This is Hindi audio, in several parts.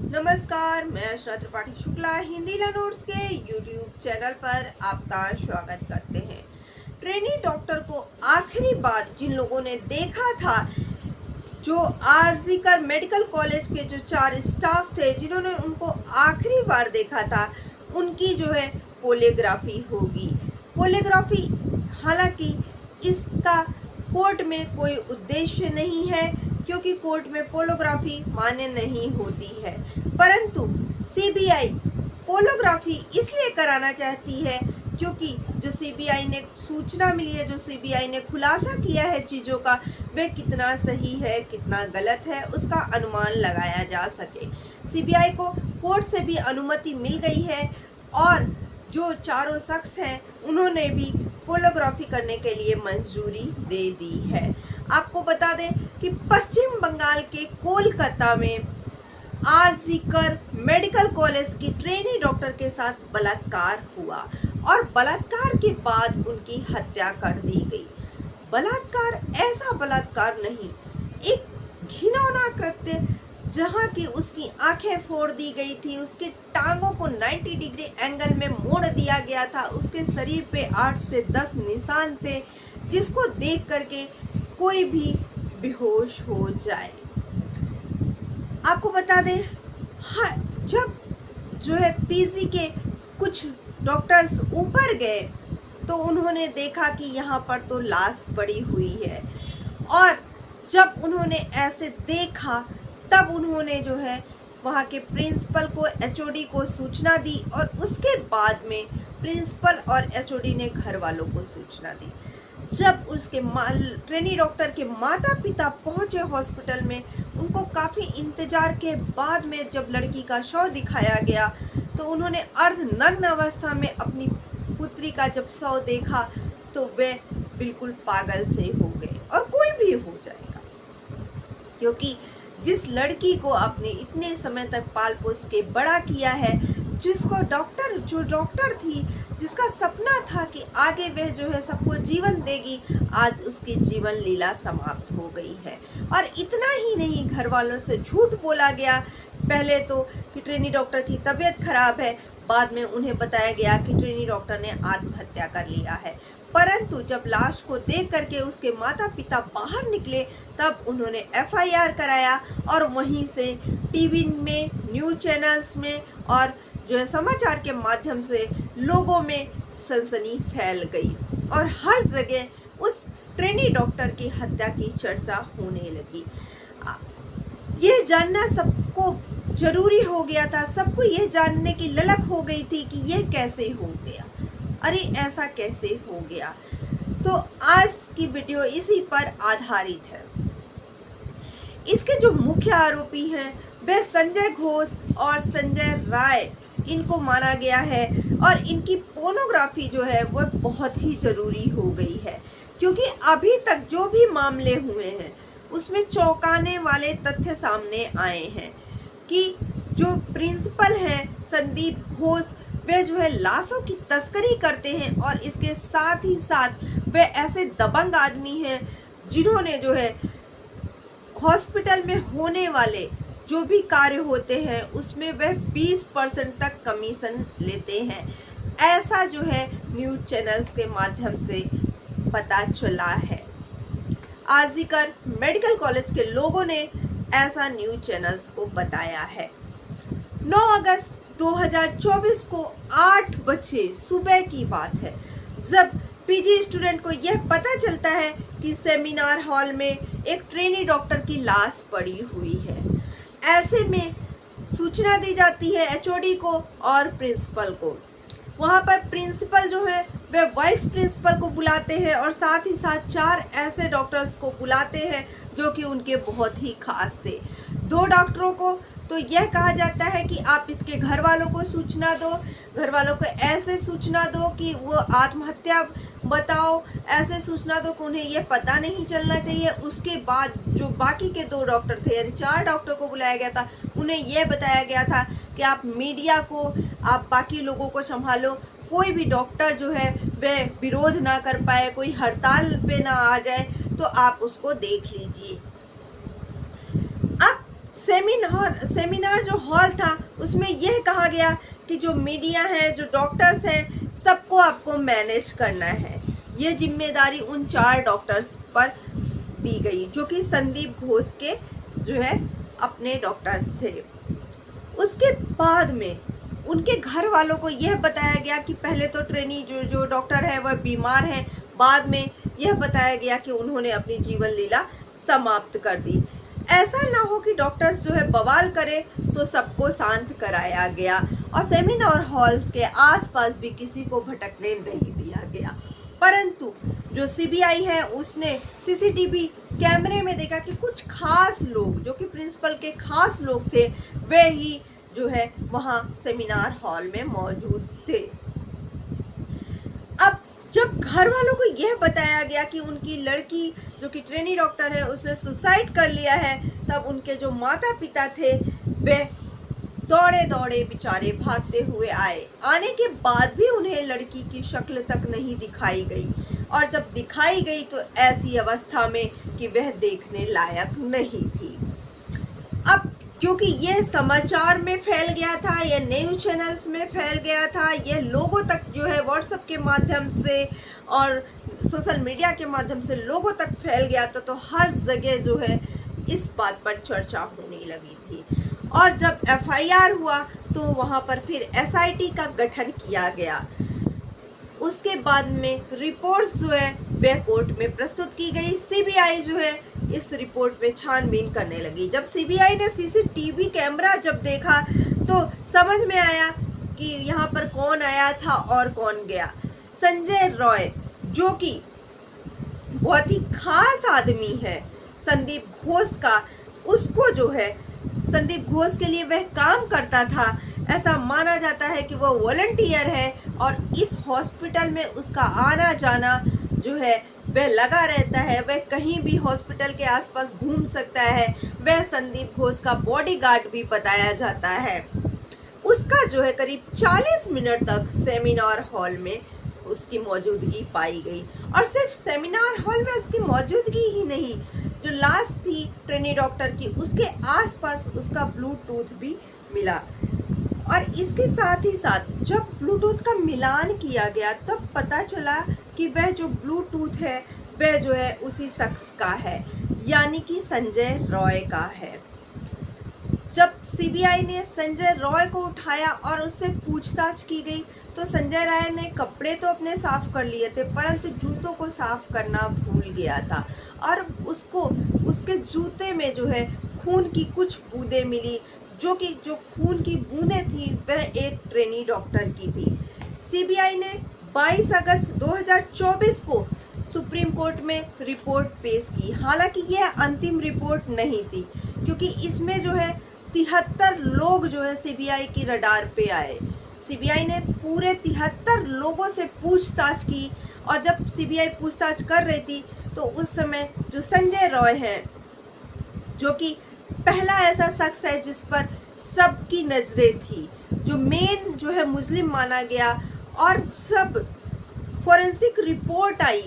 नमस्कार, मैं अशरा त्रिपाठी शुक्ला हिंदी लर्नर्स के यूट्यूब चैनल पर आपका स्वागत करते हैं। ट्रेनी डॉक्टर को आखिरी बार जिन लोगों ने देखा था, जो आरजी कर मेडिकल कॉलेज के जो 4 स्टाफ थे जिन्होंने उनको आखिरी बार देखा था, उनकी जो है पोलियोग्राफी होगी। पोलियोग्राफी, हालांकि इसका कोर्ट में कोई उद्देश्य नहीं है, क्योंकि कोर्ट में पोलियोग्राफी मान्य नहीं होती है, परंतु सीबीआई पोलियोग्राफी इसलिए कराना चाहती है क्योंकि जो सीबीआई ने सूचना मिली है, जो सीबीआई ने खुलासा किया है चीज़ों का, वे कितना सही है कितना गलत है उसका अनुमान लगाया जा सके। सीबीआई को कोर्ट से भी अनुमति मिल गई है और जो चारों शख्स हैं उन्होंने भी पोलियोग्राफी करने के लिए मंजूरी दे दी है। आपको बता दें कि पश्चिम बंगाल के कोलकाता में आरजी कर मेडिकल कॉलेज की ट्रेनी डॉक्टर के साथ बलात्कार हुआ और बलात्कार के बाद उनकी हत्या कर दी गई। बलात्कार ऐसा बलात्कार नहीं, एक घिनौना कृत्य, जहां की उसकी आंखें फोड़ दी गई थी, उसके टांगों को 90 डिग्री एंगल में मोड़ दिया गया था, उसके शरीर पे 8 से 10 निशान थे, जिसको देख करके कोई भी बेहोश हो जाए। आपको बता दें, हाँ, जब जो है पीजी के कुछ डॉक्टर्स ऊपर गए तो उन्होंने देखा कि यहाँ पर तो लाश पड़ी हुई है, और जब उन्होंने ऐसे देखा तब उन्होंने जो है वहाँ के प्रिंसिपल को, एचओडी को सूचना दी और उसके बाद में प्रिंसिपल और एचओडी ने घर वालों को सूचना दी। जब उसके ट्रेनी डॉक्टर के माता पिता पहुंचे हॉस्पिटल में, उनको काफ़ी इंतजार के बाद में जब लड़की का शव दिखाया गया तो उन्होंने अर्धनग्न अवस्था में अपनी पुत्री का जब शव देखा तो वे बिल्कुल पागल से हो गए, और कोई भी हो जाएगा, क्योंकि जिस लड़की को आपने इतने समय तक पाल पोस के बड़ा किया है, जिसको जो डॉक्टर थी, जिसका सपना था कि आगे वह जो है सबको जीवन देगी, आज उसकी जीवन लीला समाप्त हो गई है। और इतना ही नहीं, घर वालों से झूठ बोला गया, पहले तो कि ट्रेनी डॉक्टर की तबीयत खराब है, बाद में उन्हें बताया गया कि ट्रेनी डॉक्टर ने आत्महत्या कर लिया है। परंतु जब लाश को देख करके उसके माता पिता बाहर निकले तब उन्होंने एफआईआर कराया, और वहीं से टीवी में, न्यूज़ चैनल्स में और जो है समाचार के माध्यम से लोगों में सनसनी फैल गई और हर जगह उस ट्रेनी डॉक्टर की हत्या की चर्चा होने लगी। ये जानना सबको जरूरी हो गया था, सबको ये जानने की ललक हो गई थी कि ये कैसे हो गया, अरे ऐसा कैसे हो गया। तो आज की वीडियो इसी पर आधारित है। इसके जो मुख्य आरोपी हैं वे संजय घोष और संजय राय, इनको माना गया है, और इनकी पोर्नोग्राफी जो है वह बहुत ही ज़रूरी हो गई है, क्योंकि अभी तक जो भी मामले हुए हैं उसमें चौंकाने वाले तथ्य सामने आए हैं कि जो प्रिंसिपल हैं संदीप घोष, वे जो है लाशों की तस्करी करते हैं, और इसके साथ ही साथ वे ऐसे दबंग आदमी हैं जिन्होंने जो है हॉस्पिटल में होने वाले जो भी कार्य होते हैं उसमें वह 20% तक कमीशन लेते हैं। ऐसा जो है न्यूज़ चैनल्स के माध्यम से पता चला है। आरजी कर मेडिकल कॉलेज के लोगों ने ऐसा न्यूज़ चैनल्स को बताया है। 9 अगस्त 2024 को 8 बजे सुबह की बात है, जब पीजी स्टूडेंट को यह पता चलता है कि सेमिनार हॉल में एक ट्रेनी डॉक्टर की लाश पड़ी हुई है। ऐसे में सूचना दी जाती है एचओडी को और प्रिंसिपल को। वहाँ पर प्रिंसिपल जो है वे वाइस प्रिंसिपल को बुलाते हैं और साथ ही साथ 4 ऐसे डॉक्टर्स को बुलाते हैं जो कि उनके बहुत ही खास थे। 2 डॉक्टरों को तो यह कहा जाता है कि आप इसके घर वालों को सूचना दो, घर वालों को ऐसे सूचना दो कि वो आत्महत्या बताओ, ऐसे सूचना दो कि उन्हें यह पता नहीं चलना चाहिए। उसके बाद जो बाकी के 2 डॉक्टर थे, यानी 4 डॉक्टर को बुलाया गया था, उन्हें यह बताया गया था कि आप मीडिया को, आप बाकी लोगों को संभालो, कोई भी डॉक्टर जो है वह विरोध ना कर पाए, कोई हड़ताल पे ना आ जाए, तो आप उसको देख लीजिए। अब सेमिनार जो हॉल था उसमें यह कहा गया कि जो मीडिया है, जो डॉक्टर्स हैं, सबको आपको मैनेज करना है। ये जिम्मेदारी उन 4 डॉक्टर्स पर दी गई जो कि संदीप घोष के जो है अपने डॉक्टर्स थे। उसके बाद में उनके घर वालों को यह बताया गया कि पहले तो ट्रेनी जो डॉक्टर है वह बीमार है, बाद में यह बताया गया कि उन्होंने अपनी जीवन लीला समाप्त कर दी। ऐसा ना हो कि डॉक्टर्स जो है बवाल करे, तो सबको शांत कराया गया और सेमिनार हॉल के आसपास भी किसी को भटकने नहीं दिया गया। परंतु जो सीबीआई है उसने सीसीटीवी कैमरे में देखा कि कुछ खास लोग जो कि प्रिंसिपल के खास लोग थे वे ही जो है वहाँ सेमिनार हॉल में मौजूद थे। अब जब घर वालों को यह बताया गया कि उनकी लड़की जो कि ट्रेनी डॉक्टर है उसने सुसाइड कर लिया है, तब उनके जो माता पिता थे वे दौड़े दौड़े बेचारे भागते हुए आए। आने के बाद भी उन्हें लड़की की शक्ल तक नहीं दिखाई गई, और जब दिखाई गई तो ऐसी अवस्था में कि वह देखने लायक नहीं थी। अब क्योंकि यह समाचार में फैल गया था, यह न्यूज चैनल्स में फैल गया था, यह लोगों तक जो है व्हाट्सएप के माध्यम से और सोशल मीडिया के माध्यम से लोगों तक फैल गया था, तो हर जगह जो है इस बात पर चर्चा होने लगी थी। और जब एफआईआर हुआ तो वहां पर फिर एसआईटी का गठन किया गया। उसके बाद में रिपोर्ट्स जो है वह कोर्ट में प्रस्तुत की गई। सीबीआई जो है इस रिपोर्ट में छानबीन करने लगी। जब सीबीआई ने सीसीटीवी कैमरा जब देखा तो समझ में आया कि यहाँ पर कौन आया था और कौन गया। संजय रॉय जो कि बहुत ही खास आदमी है संदीप घोष का, उसको जो है संदीप घोष के लिए वह काम करता था, ऐसा माना जाता है कि वह वॉलंटियर है और इस हॉस्पिटल में उसका आना जाना जो है वह लगा रहता है। वह कहीं भी हॉस्पिटल के आसपास घूम सकता है। वह संदीप घोष का बॉडीगार्ड भी बताया जाता है। उसका जो है करीब 40 मिनट तक सेमिनार हॉल में उसकी मौजूदगी पाई गई, और सिर्फ सेमिनार हॉल में उसकी मौजूदगी ही नहीं, जो लाश थी ट्रेनी डॉक्टर की उसके आसपास उसका ब्लूटूथ भी मिला। और इसके साथ ही साथ जब ब्लूटूथ का मिलान किया गया तब पता चला कि वह जो ब्लूटूथ है वह जो है उसी शख्स का है, यानी कि संजय रॉय का है। जब सीबीआई ने संजय रॉय को उठाया और उससे पूछताछ की गई तो संजय रॉय ने कपड़े तो अपने साफ कर लिए थे, परंतु जूतों को साफ करना भूल गया था, और उसको उसके जूते में जो है खून की कुछ बूंदें मिली, जो खून की बूंदें थी वह एक ट्रेनी डॉक्टर की थी। सीबीआई ने 22 अगस्त 2024 को सुप्रीम कोर्ट में रिपोर्ट पेश की। हालांकि यह अंतिम रिपोर्ट नहीं थी, क्योंकि इसमें जो है 73 लोग जो है सीबीआई की रडार पे आए। सीबीआई ने पूरे 73 लोगों से पूछताछ की, और जब सीबीआई पूछताछ कर रही थी तो उस समय जो संजय रॉय है, जो कि पहला ऐसा शख्स है जिस पर सबकी नजरें थी, जो मेन जो है मुस्लिम माना गया, और सब फोरेंसिक रिपोर्ट आई,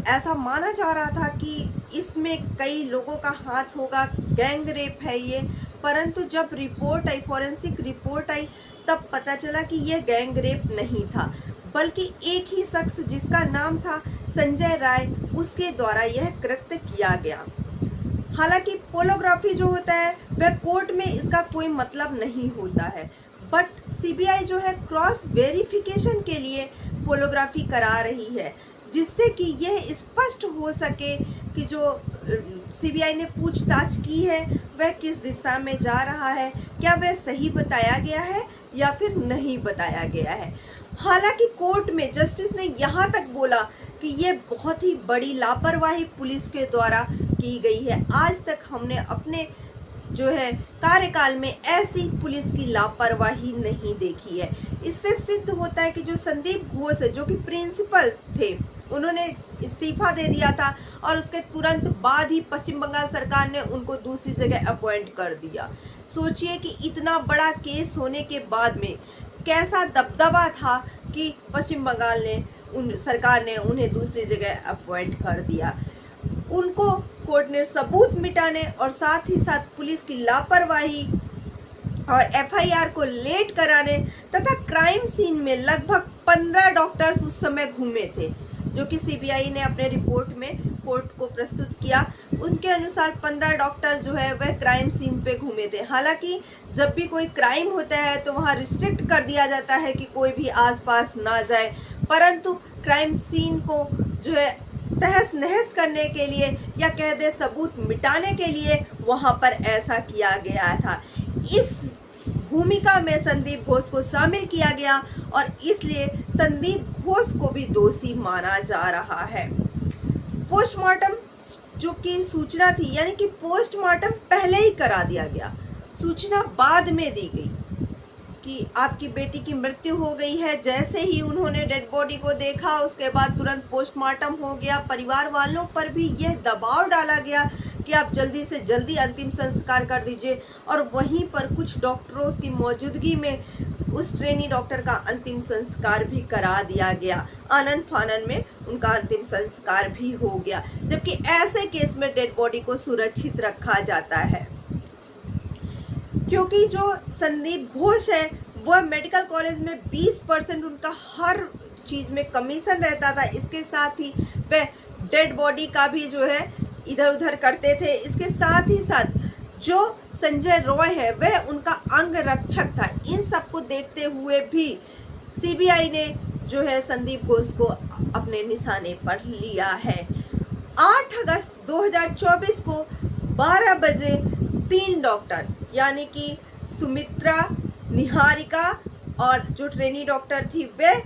ऐसा माना जा रहा था कि इसमें कई लोगों का हाथ होगा, गैंग रेप है ये, परंतु जब रिपोर्ट आई, फोरेंसिक रिपोर्ट आई, तब पता चला कि यह गैंग रेप नहीं था, बल्कि एक ही शख्स जिसका नाम था संजय राय, उसके द्वारा यह कृत्य किया गया। हालांकि पोलोग्राफी जो होता है वह कोर्ट में इसका कोई मतलब नहीं होता है, बट सीबीआई जो है क्रॉस वेरिफिकेशन के लिए पोलोग्राफी करा रही है, जिससे कि यह स्पष्ट हो सके कि जो सीबीआई ने पूछताछ की है वह किस दिशा में जा रहा है, क्या वह सही बताया गया है या फिर नहीं बताया गया है। हालांकि कोर्ट में जस्टिस ने यहाँ तक बोला कि ये बहुत ही बड़ी लापरवाही पुलिस के द्वारा की गई है। आज तक हमने अपने जो है कार्यकाल में ऐसी पुलिस की लापरवाही नहीं देखी है। इससे सिद्ध होता है कि जो संदीप घोष है, जो कि प्रिंसिपल थे, उन्होंने इस्तीफा दे दिया था और उसके तुरंत बाद ही पश्चिम बंगाल सरकार ने उनको दूसरी जगह अपॉइंट कर दिया। सोचिए कि इतना बड़ा केस होने के बाद में कैसा दबदबा था कि पश्चिम बंगाल ने सरकार ने उन्हें दूसरी जगह अपॉइंट कर दिया। उनको कोर्ट ने सबूत मिटाने और साथ ही साथ पुलिस की लापरवाही और एफआईआर को लेट कराने तथा क्राइम सीन में लगभग 15 डॉक्टर्स उस समय घूमे थे, जो कि सीबीआई ने अपने रिपोर्ट में कोर्ट को प्रस्तुत किया। उनके अनुसार 15 डॉक्टर जो है वह क्राइम सीन पे घूमे थे। हालांकि जब भी कोई क्राइम होता है तो वहां रिस्ट्रिक्ट कर दिया जाता है कि कोई भी आसपास ना जाए, परंतु क्राइम सीन को जो है तहस नहस करने के लिए या कह दे सबूत मिटाने के लिए वहां पर ऐसा किया गया था। इस भूमिका में संदीप घोष को शामिल किया गया और इसलिए संदीप घोष को भी दोषी माना जा रहा है। पोस्टमार्टम जो कि सूचना थी, यानी कि पोस्टमार्टम पहले ही करा दिया गया, सूचना बाद में दी गई कि आपकी बेटी की मृत्यु हो गई है। जैसे ही उन्होंने डेड बॉडी को देखा उसके बाद तुरंत पोस्टमार्टम हो गया। परिवार वालों पर भी यह दबाव डाला गया कि आप जल्दी से जल्दी अंतिम संस्कार कर दीजिए, और वहीं पर कुछ डॉक्टरों की मौजूदगी में उस ट्रेनी डॉक्टर का अंतिम संस्कार भी करा दिया गया। आनंद फानन में उनका अंतिम संस्कार भी हो गया, जबकि ऐसे केस में डेड बॉडी को सुरक्षित रखा जाता है। क्योंकि जो संदीप घोष है वह मेडिकल कॉलेज में 20% उनका हर चीज में कमीशन रहता था। इसके साथ ही वह डेड बॉडी का भी जो है इधर उधर करते थे। इसके साथ ही साथ जो संजय रॉय है वह उनका अंग रक्षक था। इन सबको देखते हुए भी सीबीआई ने जो है संदीप घोष को अपने निशाने पर लिया है। 8 अगस्त 2024 को 12 बजे 3 डॉक्टर यानी कि सुमित्रा, निहारिका और जो ट्रेनी डॉक्टर थी वह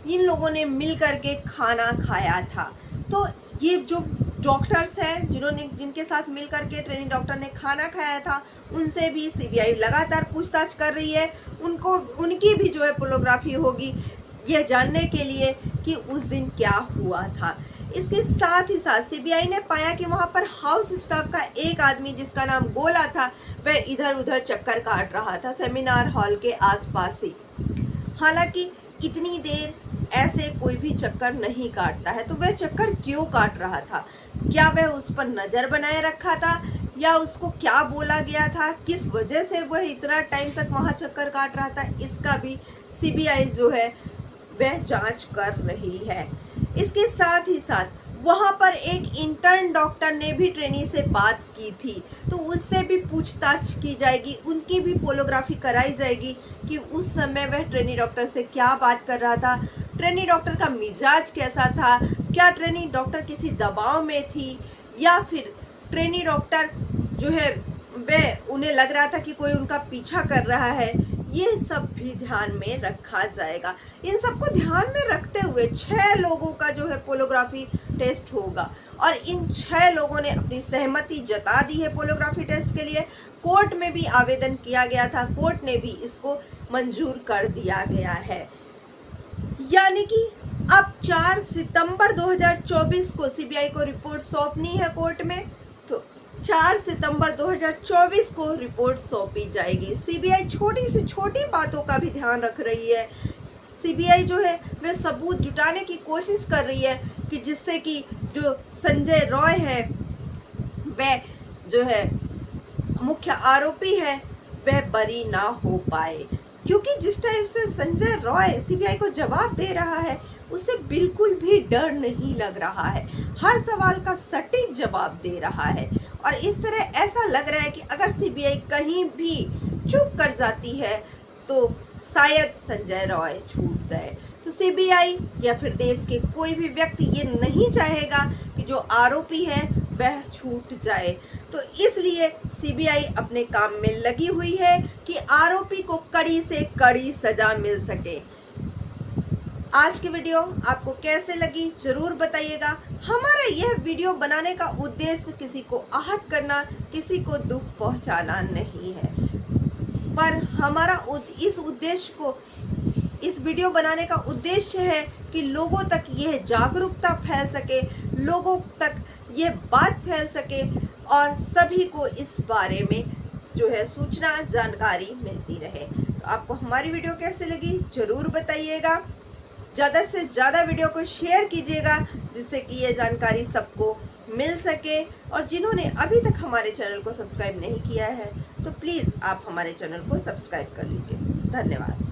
इन लोगों ने मिल करके खाना खाया था। तो ये जो डॉक्टर्स हैं जिनके साथ मिल करके ट्रेनी डॉक्टर ने खाना खाया था, उनसे भी सीबीआई लगातार पूछताछ कर रही है। उनकी भी जो है पोलोग्राफी होगी यह जानने के लिए कि उस दिन क्या हुआ था। इसके साथ ही साथ सीबीआई ने पाया कि वहां पर हाउस स्टाफ का एक आदमी जिसका नाम गोला था वह इधर उधर चक्कर काट रहा था सेमिनार हॉल के आसपास ही। हालांकि इतनी देर ऐसे कोई भी चक्कर नहीं काटता है, तो वह चक्कर क्यों काट रहा था? क्या वह उस पर नजर बनाए रखा था या उसको क्या बोला गया था, किस वजह से वह इतना टाइम तक वहां चक्कर काट रहा था, इसका भी सीबीआई जो है वह जांच कर रही है। इसके साथ ही साथ वहां पर एक इंटर्न डॉक्टर ने भी ट्रेनी से बात की थी, तो उससे भी पूछताछ की जाएगी, उनकी भी पोलोग्राफी कराई जाएगी कि उस समय वह ट्रेनी डॉक्टर से क्या बात कर रहा था, ट्रेनी डॉक्टर का मिजाज कैसा था, क्या ट्रेनी डॉक्टर किसी दबाव में थी या फिर ट्रेनी डॉक्टर जो है वह उन्हें लग रहा था कि कोई उनका पीछा कर रहा है। ये सब भी ध्यान में रखा जाएगा। इन सबको ध्यान में रखते हुए 6 लोगों का जो है पोलोग्राफी टेस्ट होगा और इन 6 लोगों ने अपनी सहमति जता दी है पोलोग्राफी टेस्ट के लिए। कोर्ट में भी आवेदन किया गया था, कोर्ट ने भी इसको मंजूर कर दिया गया है। यानी कि अब 4 सितंबर 2024 को सीबीआई को रिपोर्ट सौंपनी है कोर्ट में, तो 4 सितंबर 2024 को रिपोर्ट सौंपी जाएगी। सीबीआई छोटी से छोटी बातों का भी ध्यान रख रही है। सीबीआई जो है वह सबूत जुटाने की कोशिश कर रही है कि जिससे कि जो संजय रॉय है वह जो है मुख्य आरोपी है वह बरी ना हो पाए, क्योंकि जिस टाइप से संजय रॉय सीबीआई को जवाब दे रहा है उसे बिल्कुल भी डर नहीं लग रहा है, हर सवाल का सटीक जवाब दे रहा है। और इस तरह ऐसा लग रहा है कि अगर सीबीआई कहीं भी चूक कर जाती है तो शायद संजय रॉय छूट जाए। तो सीबीआई या फिर देश के कोई भी व्यक्ति ये नहीं चाहेगा कि जो आरोपी है वह छूट जाए, तो इसलिए सीबीआई अपने काम में लगी हुई है कि आरोपी को कड़ी से कड़ी सजा मिल सके। आज की वीडियो आपको कैसे लगी जरूर बताइएगा। हमारा यह वीडियो बनाने का उद्देश्य किसी को आहत करना, किसी को दुख पहुंचाना नहीं है, पर हमारा इस वीडियो बनाने का उद्देश्य है कि लोगों तक यह जागरूकता फैल सके, लोगों तक ये बात फैल सके और सभी को इस बारे में जो है सूचना जानकारी मिलती रहे। तो आपको हमारी वीडियो कैसे लगी जरूर बताइएगा। ज़्यादा से ज़्यादा वीडियो को शेयर कीजिएगा जिससे कि ये जानकारी सबको मिल सके। और जिन्होंने अभी तक हमारे चैनल को सब्सक्राइब नहीं किया है तो प्लीज़ आप हमारे चैनल को सब्सक्राइब कर लीजिए। धन्यवाद।